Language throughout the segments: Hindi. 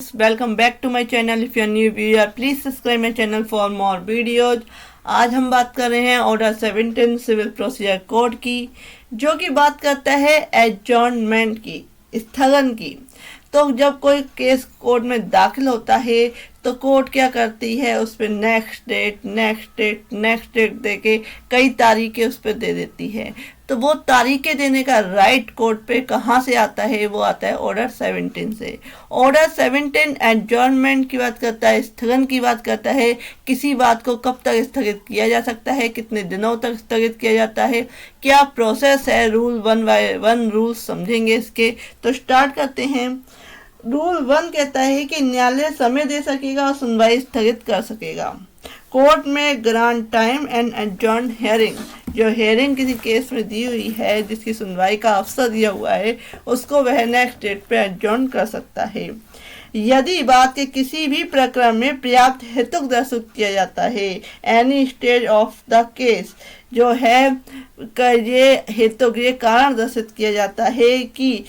friends, welcome back to my channel. If you are new viewer, please subscribe my channel for more videos. आज हम बात कर रहे हैं ऑर्डर 17 सिविल प्रोसीजर कोड की, जो कि बात करता है एडजॉर्नमेंट की, स्थगन की। तो जब कोई केस कोर्ट में दाखिल होता है तो कोर्ट क्या करती है, उस पर नेक्स्ट डेट दे के कई तारीखें उस पर दे देती है। तो वो तारीखें देने का राइट कोर्ट पे कहाँ से आता है, वो आता है ऑर्डर 17 से। ऑर्डर 17 एडजॉर्नमेंट की बात करता है, स्थगन की बात करता है। किसी बात को कब तक स्थगित किया जा सकता है, कितने दिनों तक स्थगित किया जाता है, क्या प्रोसेस है, रूल 1 बाय 1 रूल समझेंगे इसके। तो स्टार्ट करते हैं। रूल 1 कहता है कि न्यायालय समय दे सकेगा और सुनवाई स्थगित कर सकेगा। कोर्ट में grant time and adjourn hearing, जो हेयरिंग किसी केस में दी हुई है, जिसकी सुनवाई का अवसर दिया हुआ है, उसको वह नेक्स्ट डेट पे एडजॉर्न कर सकता है। यदि बात के किसी भी प्रकरण में पर्याप्त हेतु दर्शित किया जाता है, any stage of the case, जो है ये हेतु, ये कारण दर्शित किया जाता है कि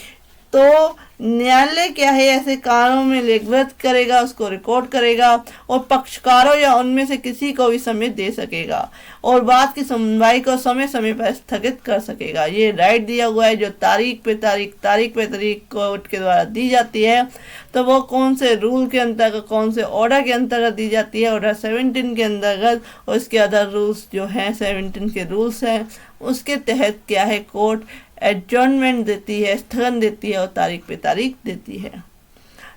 तो न्यायालय क्या है, ऐसे कारणों में लेखबद्ध करेगा, उसको रिकॉर्ड करेगा और पक्षकारों या उनमें से किसी को भी समय दे सकेगा और बात की सुनवाई को समय समय पर स्थगित कर सकेगा। ये राइट दिया हुआ है, जो तारीख पे तारीख कोर्ट के द्वारा दी जाती है। तो वो कौन से रूल के अंतर्गत, कौन से ऑर्डर के अंतर्गत दी जाती है, ऑर्डर 17 के अंतर्गत, और इसके अदर रूल्स जो हैं 17 के रूल्स हैं, उसके तहत क्या है, कोर्ट एडजॉर्नमेंट देती है, स्थगन देती है और तारीख पे तारीख देती है।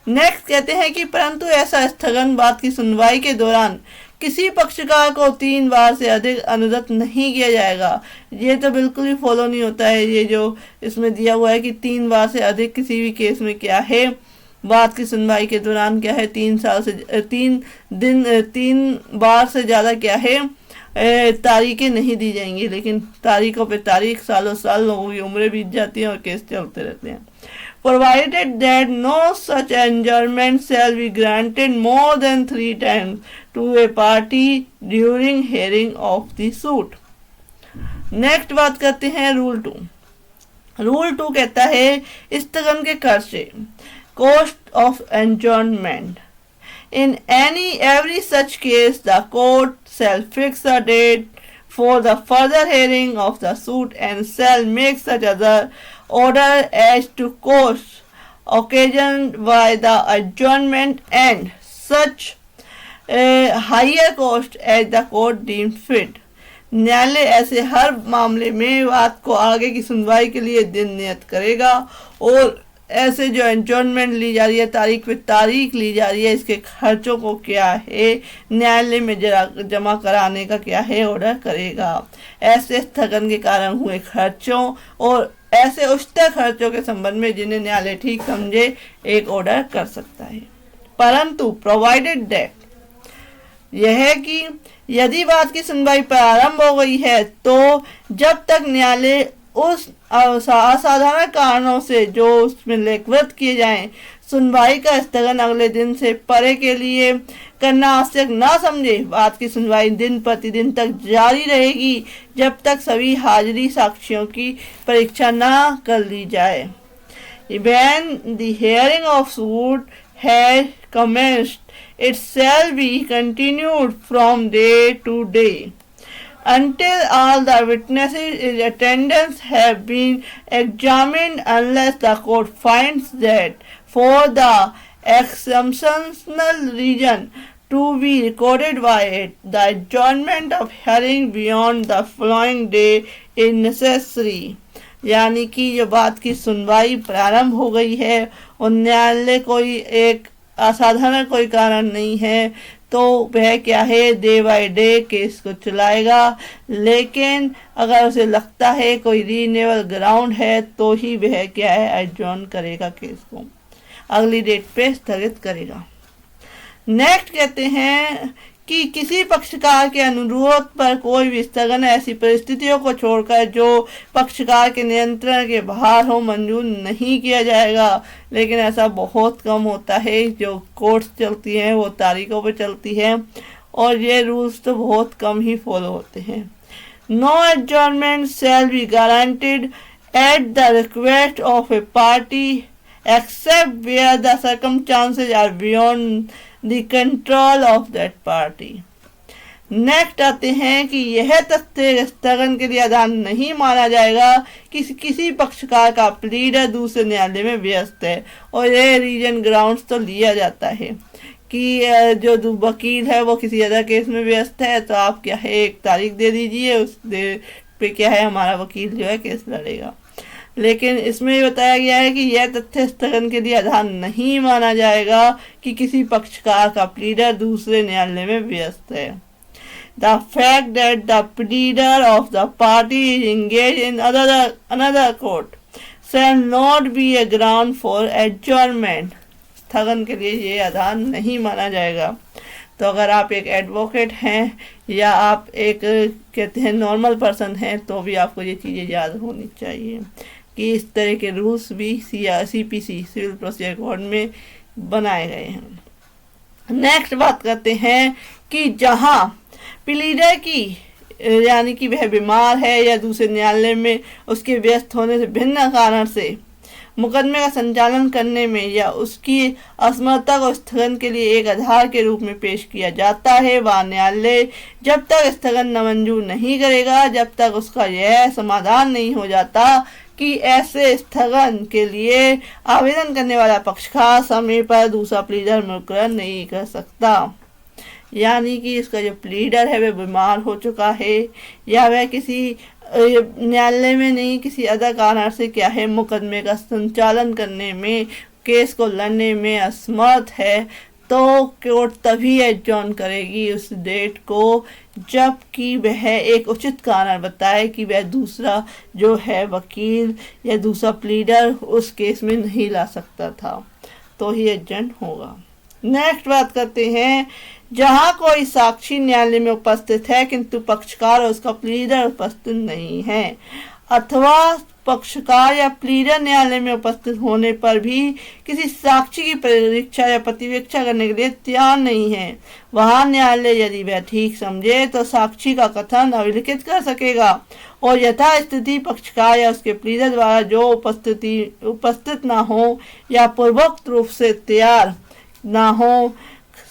नेक्स्ट कहते हैं कि परंतु ऐसा स्थगन बात की सुनवाई के दौरान किसी पक्षकार को 3 बार से अधिक अनुदत नहीं किया जाएगा। ये तो बिल्कुल ही फॉलो नहीं होता है, ये जो इसमें दिया हुआ है कि 3 बार से अधिक किसी भी केस में क्या है, बात की सुनवाई के दौरान क्या है, 3 बार से ज़्यादा क्या है तारीखें नहीं दी जाएंगी। लेकिन तारीखों पे तारीख, सालों साल लोगों की उम्रें बीत जाती हैं और केस चलते रहते हैं। Provided that no such adjournment shall be granted more than 3 times to a party during hearing of the suit. Next बात करते हैं रूल 2। रूल 2 कहता है स्थगन के खर्चे, cost of adjournment. In every such case, the court shall fix a date for the further hearing of the suit and shall make such other order as to costs occasioned by the adjournment and such higher cost as the court deemed fit. न्यायालय ऐसे हर मामले में बात को आगे की सुनवाई के लिए दिन नियत करेगा और ऐसे जो एडजॉर्नमेंट ली जा रही है, तारीख पे तारीख ली जा रही है, इसके खर्चों को क्या है न्यायालय में जमा कराने का क्या है ऑर्डर करेगा। ऐसे स्थगन के कारण हुए खर्चों और ऐसे उच्च खर्चों के संबंध में जिन्हें न्यायालय ठीक समझे एक ऑर्डर कर सकता है। परंतु प्रोवाइडेड दैट, यह है कि यदि बात की सुनवाई प्रारंभ हो गई है तो जब तक न्यायालय उस असाधारण कारणों से जो उसमें लेखबद्ध किए जाएं, सुनवाई का स्थगन अगले दिन से परे के लिए करना आवश्यक ना समझे, बात की सुनवाई दिन प्रतिदिन तक जारी रहेगी जब तक सभी हाजिरी साक्ष्यों की परीक्षा ना कर ली जाए। When the hearing of suit has commenced, it shall be continued from day to day until all the witnesses in attendance have been examined, unless the court finds that for the exceptional reason to be recorded by it, the adjournment of hearing beyond the following day is necessary. यानी कि जो बात की सुनवाई प्रारंभ हो गई है और न्यायालय कोई एक असाधारण कोई कारण नहीं है तो वह क्या है डे बाय डे केस को चलाएगा। लेकिन अगर उसे लगता है कोई रीजनेबल ग्राउंड है तो ही वह क्या है एडजॉर्न करेगा, केस को अगली डेट पे स्थगित करेगा। नेक्स्ट कहते हैं कि किसी पक्षकार के अनुरोध पर कोई भी स्थगन ऐसी परिस्थितियों को छोड़कर जो पक्षकार के नियंत्रण के बाहर हो मंजूर नहीं किया जाएगा। लेकिन ऐसा बहुत कम होता है, जो कोर्ट्स चलती हैं वो तारीखों पे चलती हैं और ये रूल्स तो बहुत कम ही फॉलो होते हैं। No adjournment shall be granted at the request of a party except where the circumstances are beyond the control of that party. Next आते हैं कि यह तथ्य स्थगन के लिए आधार नहीं माना जाएगा कि किसी पक्षकार का प्लीडर दूसरे न्यायालय में व्यस्त है, और यह रीजन ग्राउंड्स तो लिया जाता है कि जो वकील है वो किसी अदर केस में व्यस्त है, तो आप क्या है एक तारीख दे दीजिए, उस पे क्या है हमारा वकील जो है केस लड़ेगा। लेकिन इसमें बताया गया है कि यह तथ्य स्थगन के लिए आधार नहीं माना जाएगा कि किसी पक्षकार का प्लीडर दूसरे न्यायालय में व्यस्त है। The fact that the pleader of the party is engaged in another court shall not be a ground for adjournment. स्थगन के लिए ये आधार नहीं माना जाएगा। तो अगर आप एक एडवोकेट हैं या आप एक कहते हैं नॉर्मल पर्सन हैं, तो भी आपको ये चीज़ें याद होनी चाहिए कि इस तरह के रूल्स भी CPC सिविल प्रोसीजर कोड में बनाए गए हैं। नेक्स्ट बात करते हैं कि जहाँ प्लीडर की यानी कि वह बीमार है या दूसरे न्यायालय में उसके व्यस्त होने से भिन्न कारण से मुकदमे का संचालन करने में या उसकी असमर्थता को स्थगन के लिए एक आधार के रूप में पेश किया जाता है, वह न्यायालय जब तक स्थगन नामंजूर नहीं करेगा जब तक उसका यह समाधान नहीं हो जाता कि ऐसे स्थगन के लिए आवेदन करने वाला पक्षकार समय पर दूसरा प्लीडर मुकर्रर नहीं कर सकता। यानी कि इसका जो प्लीडर है वह बीमार हो चुका है या वह किसी न्यायालय में नहीं किसी अदर कारण से क्या है मुकदमे का संचालन करने में, केस को लड़ने में असमर्थ है, तो कोर्ट तभी एडजॉर्न करेगी उस डेट को जबकि वह एक उचित कारण बताए कि वह दूसरा जो है वकील या दूसरा प्लीडर उस केस में नहीं ला सकता था, तो ही एडजॉर्न होगा। नेक्स्ट बात करते हैं, जहां कोई साक्षी न्यायालय में उपस्थित है किंतु पक्षकार और उसका प्लीडर उपस्थित नहीं है, अथवा पक्षकार या प्लीडर न्यायालय में उपस्थित होने पर भी किसी साक्षी की परीक्षा या प्रतिवीक्षा करने के लिए तैयार नहीं है, वहां न्यायालय यदि वह ठीक समझे तो साक्षी का कथन अभिलिखित कर सकेगा और यथास्थिति पक्षकार या उसके प्लीडर द्वारा जो उपस्थित ना हो या पूर्वोक्त रूप से तैयार ना हो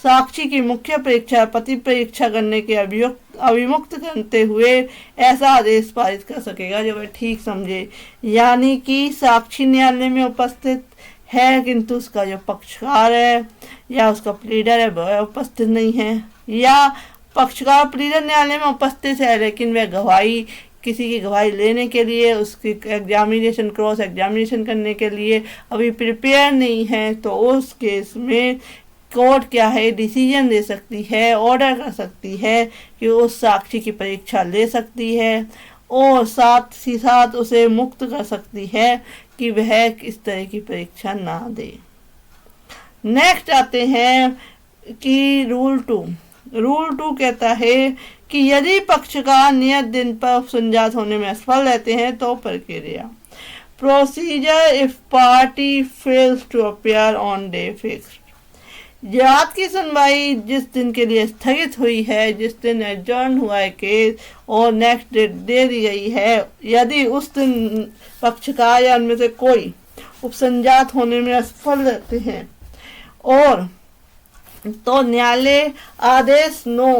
साक्षी की मुख्य परीक्षा पति परीक्षा करने के अभिमुक्त करते हुए ऐसा आदेश पारित कर सकेगा जो वह ठीक समझे। यानी कि साक्षी न्यायालय में उपस्थित है किंतु उसका जो पक्षकार है या उसका प्लीडर है वह उपस्थित नहीं है, या पक्षकार प्लीडर न्यायालय में उपस्थित है लेकिन वह गवाही किसी की गवाही लेने के लिए उसकी एग्जामिनेशन क्रॉस एग्जामिनेशन करने के लिए अभी प्रिपेयर नहीं है, तो उस केस में कोर्ट क्या है डिसीजन दे सकती है, ऑर्डर कर सकती है कि उस साक्षी की परीक्षा ले सकती है और साथ ही साथ उसे मुक्त कर सकती है कि वह इस तरह की परीक्षा ना दे। नेक्स्ट आते हैं कि रूल 2 कहता है कि यदि पक्षकार नियत दिन पर उपसंजात होने में असफल रहते हैं तो प्रक्रिया procedure if party fails to appear on day fixed. जात की सुनवाई जिस दिन के लिए स्थगित हुई है, जिस दिन एडजर्न हुआ है केस और नेक्स्ट डेट दे दी गई है, यदि उस दिन पक्षकार या उनमें से कोई उपसंजात होने में असफल रहते हैं और तो न्यायालय आदेश 9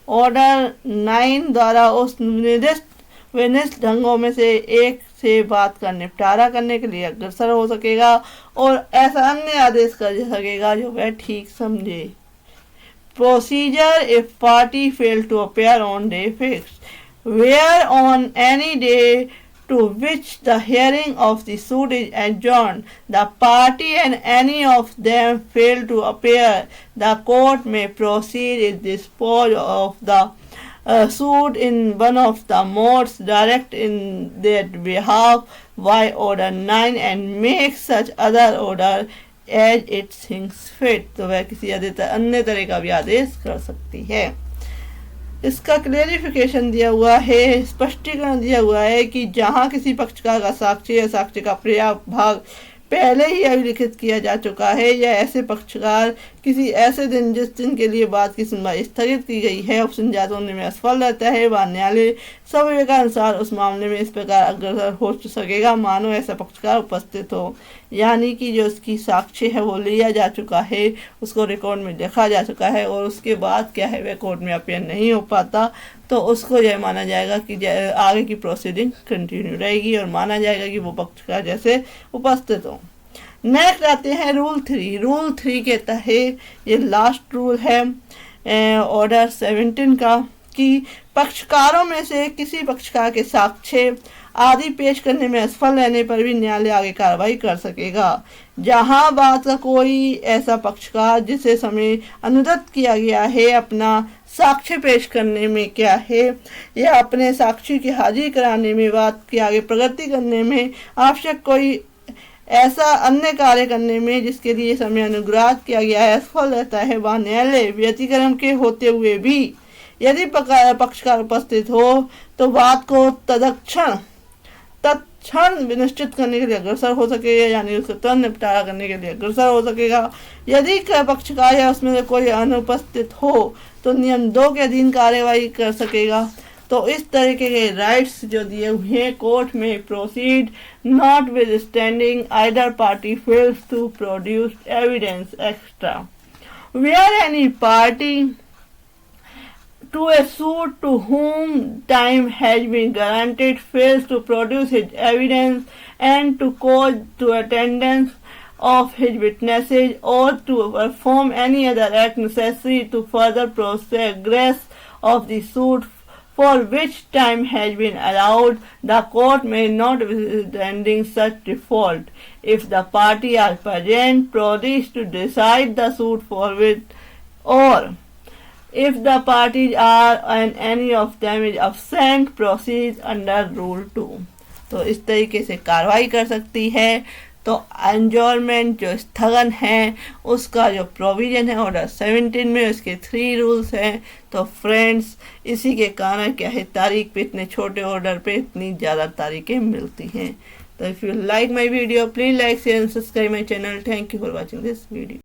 ऑर्डर 9 द्वारा उस निर्दिष्ट ढंगों में से एक से बात का निपटारा करने के लिए अग्रसर हो सकेगा और ऐसा अन्य आदेश कर सकेगा जो वह ठीक समझे। Procedure if party fail to appear on day fixed where on any day to which the hearing of the suit is adjourned, the party and any of them fail to appear, the court may proceed to dispose of the suit in one of the modes direct in their behalf by order 9 and make such other order as it thinks fit। तो वह किसी अन्य तरह का भी आदेश कर सकती है। इसका क्लेरिफिकेशन दिया हुआ है, स्पष्टीकरण दिया हुआ है कि जहां किसी पक्षकार का साक्षी या साक्षी का पर्याप्त भाग पहले ही अभिलिखित किया जा चुका है या ऐसे पक्षकार किसी ऐसे दिन जिस दिन के लिए बात की सुनवाई स्थगित की गई है उपसंजात होने में असफल रहता है, वह न्यायालय स्वविवेकानुसार उस मामले में इस प्रकार अग्रसर हो सकेगा मानो ऐसा पक्षकार उपस्थित हो। यानी कि जो उसकी साक्ष्य है वो लिया जा चुका है, उसको रिकॉर्ड में देखा जा चुका है और उसके बाद क्या है वह कोर्ट में अपीयर नहीं हो पाता, तो उसको यह माना जाएगा कि आगे की प्रोसीडिंग कंटिन्यू रहेगी और माना जाएगा कि वो पक्षकार जैसे उपस्थित हो। नेक्स्ट आते हैं रूल 3। रूल 3 के तहत ये लास्ट रूल है ऑर्डर 17 का कि पक्षकारों में से किसी पक्षकार के साक्ष्य आदि पेश करने में असफल रहने पर भी न्यायालय आगे कार्रवाई कर सकेगा। जहां बात का कोई ऐसा पक्षकार जिसे समय अनुदत्त किया गया है अपना साक्ष्य पेश करने में क्या है या अपने साक्षी की हाजिरी कराने में, बात की आगे प्रगति करने में आवश्यक कोई ऐसा अन्य कार्य करने में जिसके लिए समय अनुग्राह किया गया है असफल रहता है, वह न्यायालय व्यतिक्रम के होते हुए भी यदि पक्षकार उपस्थित हो तो बात को तत्क्षण निश्चित करने के लिए अग्रसर हो सकेगा, यानी उसका तुरंत निपटारा करने के लिए अग्रसर हो सकेगा। यदि पक्षकार या उसमें से कोई अनुपस्थित हो तो नियम 2 के अधीन कार्यवाही कर सकेगा। तो इस तरीके के राइट्स जो दिए हुए हैं कोर्ट में proceed notwithstanding either party fails to produce evidence extra where any party to a suit to whom time has been granted fails to produce his evidence and to call to attendance of his witnesses or to perform any other act necessary to further progress of the suit for which time has been allowed, the court may not withstanding such default, if the party are present, proceeds to decide the suit forthwith, or if the parties are and any of them is absent, proceeds under rule 2। तो इस तरीके से कार्रवाई कर सकती है। तो एंजॉयमेंट जो स्थगन है उसका जो प्रोविजन है ऑर्डर 17 में, उसके 3 रूल्स हैं। तो फ्रेंड्स इसी के कारण क्या है तारीख पे इतने छोटे ऑर्डर पे इतनी ज़्यादा तारीखें मिलती हैं। तो if you like my video please like share and subscribe my channel. Thank you for watching this video.